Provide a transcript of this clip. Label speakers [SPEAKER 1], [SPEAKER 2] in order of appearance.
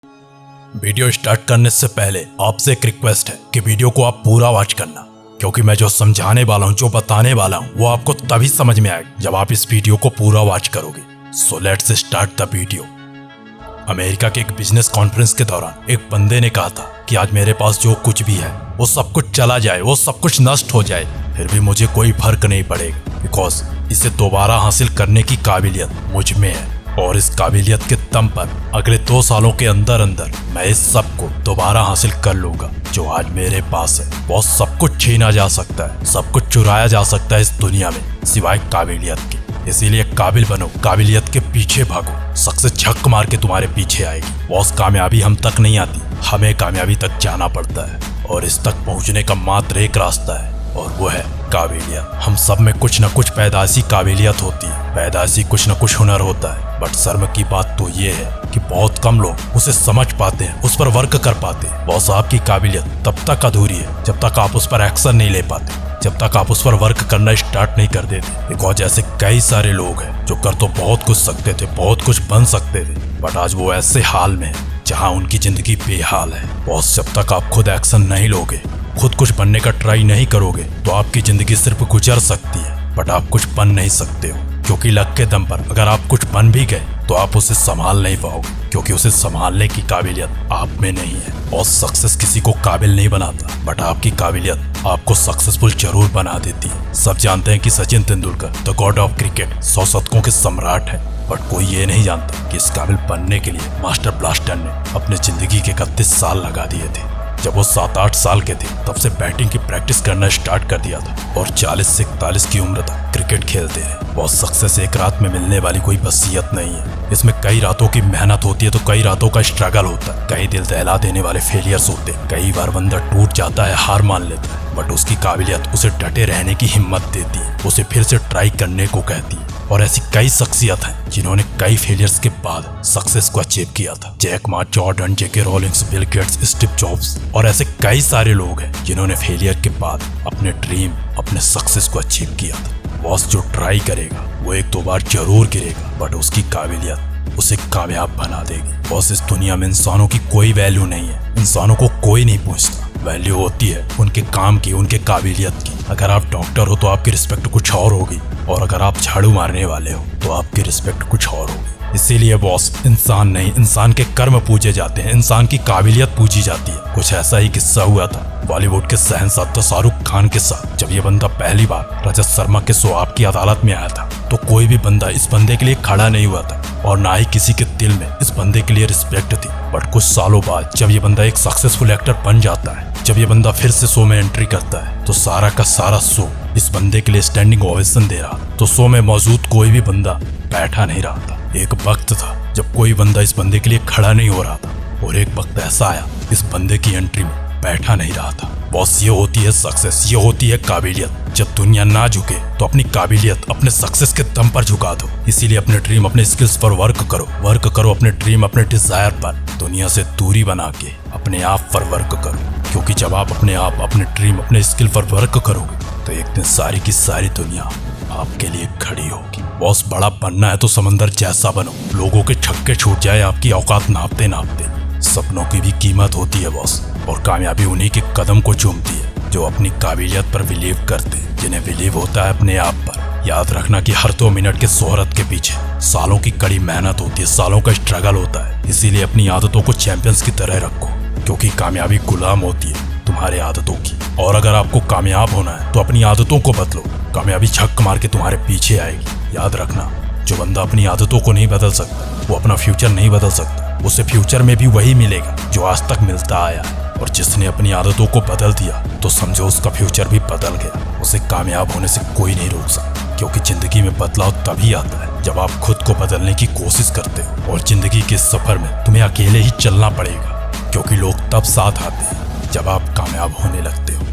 [SPEAKER 1] Video start करने से पहले आपसे एक रिक्वेस्ट है कि वीडियो को आप पूरा वॉच करना, क्योंकि मैं जो समझाने वाला हूँ, जो बताने वाला हूँ, वो आपको तभी समझ में आएगा जब आप इस वीडियो को पूरा वॉच करोगे। So let's start the video. America के एक बिजनेस कॉन्फ्रेंस के दौरान एक बंदे ने कहा था कि आज मेरे पास जो कुछ भी है वो सब कुछ चला जाए, वो सब कुछ नष्ट हो जाए, फिर भी मुझे कोई फर्क नहीं पड़ेगा, बिकॉज इसे दोबारा हासिल करने की काबिलियत मुझ में है और इस काबिलियत के दम पर अगले 2 सालों के अंदर अंदर मैं इस सब को दोबारा हासिल कर लूंगा जो आज मेरे पास है। बहुत सब कुछ छीना जा सकता है, सब कुछ चुराया जा सकता है इस दुनिया में सिवाय काबिलियत के। इसीलिए काबिल बनो, काबिलियत के पीछे भागो, सक्सेस झक मार के तुम्हारे पीछे आएगी। बॉस, कामयाबी हम तक नहीं आती, हमें कामयाबी तक जाना पड़ता है और इस तक पहुंचने का मात्र एक रास्ता है और वो है काबिलियत। हम सब में कुछ न कुछ पैदाइशी काबिलियत होती है, पैदाइशी कुछ न कुछ हुनर होता है, बट शर्म की बात तो ये है कि बहुत कम लोग उसे समझ पाते हैं, उस पर वर्क कर पाते हैं। बॉस, आपकी काबिलियत तब तक अधूरी है जब तक आप उस पर एक्शन नहीं ले पाते, जब तक आप उस पर वर्क करना स्टार्ट नहीं कर देते। एक और जैसे कई सारे लोग हैं जो कर तो बहुत कुछ सकते थे, बहुत कुछ बन सकते थे, बट आज वो ऐसे हाल में है जहाँ उनकी जिंदगी बेहाल है। बॉस, जब तक आप खुद एक्शन नहीं लोगे, खुद कुछ बनने का ट्राई नहीं करोगे, तो आपकी जिंदगी सिर्फ गुजर सकती है, बट आप कुछ बन नहीं सकते हो, क्योंकि लक के दम पर अगर आप कुछ बन भी गए तो आप उसे संभाल नहीं पाओगे, क्योंकि उसे संभालने की काबिलियत आप में नहीं है। और सक्सेस किसी को काबिल नहीं बनाता, बट आपकी काबिलियत आपको सक्सेसफुल जरूर बना देती है। सब जानते हैं कि Sachin Tendulkar the God of cricket 100 शतकों के सम्राट है, बट कोई ये नहीं जानता कि इस काबिल बनने के लिए मास्टर ब्लास्टर ने अपने जिंदगी के 31 साल लगा दिए थे। जब वो 7-8 साल के थे तब से बैटिंग की प्रैक्टिस करना स्टार्ट कर दिया था और 40 से 41 की उम्र तक क्रिकेट खेलते हैं। बहुत सक्सेस एक रात में मिलने वाली कोई वसीयत नहीं है, इसमें कई रातों की मेहनत होती है, तो कई रातों का स्ट्रगल होता है, कई दिल दहला देने वाले फेलियर्स होते हैं, कई बार बंदा टूट जाता है, हार मान लेता है, बट उसकी काबिलियत उसे डटे रहने की हिम्मत देती है, उसे फिर से ट्राई करने को कहती है। और ऐसी कई शख्सियत हैं जिन्होंने कई फेलियर्स के बाद सक्सेस को अचीव किया था। Jack Ma, Jordan, J K Rowlings, Bill Gates, Steve Jobs और ऐसे कई सारे लोग हैं जिन्होंने फेलियर के बाद अपने ड्रीम, अपने सक्सेस को अचीव किया था। बॉस, जो ट्राई करेगा वो 1-2 बार जरूर गिरेगा, बट उसकी काबिलियत उसे कामयाब बना देगी। बॉस, इस दुनिया में इंसानों की कोई वैल्यू नहीं है, इंसानों को कोई नहीं पूछता। वैल्यू होती है उनके काम की, उनके काबिलियत की। अगर आप डॉक्टर हो तो आपकी रिस्पेक्ट कुछ और होगी, और अगर आप झाड़ू मारने वाले हो तो आपकी रिस्पेक्ट कुछ और होगी। इसीलिए बॉस, इंसान नहीं, इंसान के कर्म पूजे जाते हैं, इंसान की काबिलियत पूजी जाती है। कुछ ऐसा ही किस्सा हुआ था बॉलीवुड के शहंशाह शाहरुख खान के साथ। जब ये बंदा पहली बार रजत शर्मा के शो आपकी अदालत में आया था तो कोई भी बंदा इस बंदे के लिए खड़ा नहीं हुआ था और ना ही किसी के दिल में इस बंदे के लिए रिस्पेक्ट थी। बट कुछ सालों बाद जब ये बंदा एक सक्सेसफुल एक्टर बन जाता है, जब ये बंदा फिर से शो में एंट्री करता है, तो सारा का सारा शो इस बंदे के लिए स्टैंडिंग ओवेशन दे रहा। तो शो में मौजूद कोई भी बंदा बैठा नहीं रहा था। एक वक्त था जब कोई बंदा इस बंदे के लिए खड़ा नहीं हो रहा था, और एक वक्त ऐसा आया इस बंदे की एंट्री में बैठा नहीं रहा था। बॉस, ये होती है सक्सेस, ये होती है काबिलियत। जब दुनिया ना झुके तो अपनी काबिलियत, अपने सक्सेस के दम पर झुका दो। इसीलिए अपने ड्रीम, अपने स्किल्स पर वर्क करो, अपने ड्रीम, अपने डिजायर पर। दुनिया से दूरी बना के अपने आप पर वर्क करो, क्योंकि जब आप अपने आप, अपने ड्रीम, अपने स्किल पर वर्क करोगे तो एक दिन सारी की सारी दुनिया आपके लिए खड़ी होगी। बॉस, बड़ा बनना है तो समंदर जैसा बनो, लोगों के छक्के छूट जाए आपकी औकात नापते नापते। सपनों की भी कीमत होती है बॉस, और कामयाबी उन्हीं के कदम को चूमती है जो अपनी काबिलियत पर बिलीव करते हैं, जिन्हें बिलीव होता है अपने आप पर। याद रखना कि हर 2 मिनट के शोहरत के पीछे सालों की कड़ी मेहनत होती है, सालों का स्ट्रगल होता है। इसीलिए अपनी आदतों को चैंपियंस की तरह रखो, क्योंकि कामयाबी गुलाम होती है तुम्हारे आदतों की। और अगर आपको कामयाब होना है तो अपनी आदतों को बदलो, कामयाबी छक्का मार के तुम्हारे पीछे आएगी। याद रखना, जो बंदा अपनी आदतों को नहीं बदल सकता वो अपना फ्यूचर नहीं बदल सकता। उसे फ्यूचर में भी वही मिलेगा जो आज तक मिलता आया है, और जिसने अपनी आदतों को बदल दिया तो समझो उसका फ्यूचर भी बदल गया। उसे कामयाब होने से कोई नहीं रोक सकता, क्योंकि जिंदगी में बदलाव तभी आता है जब आप खुद को बदलने की कोशिश करते हो। और जिंदगी के सफर में तुम्हें अकेले ही चलना पड़ेगा, क्योंकि लोग तब साथ आते हैं जब आप कामयाब होने लगते हो।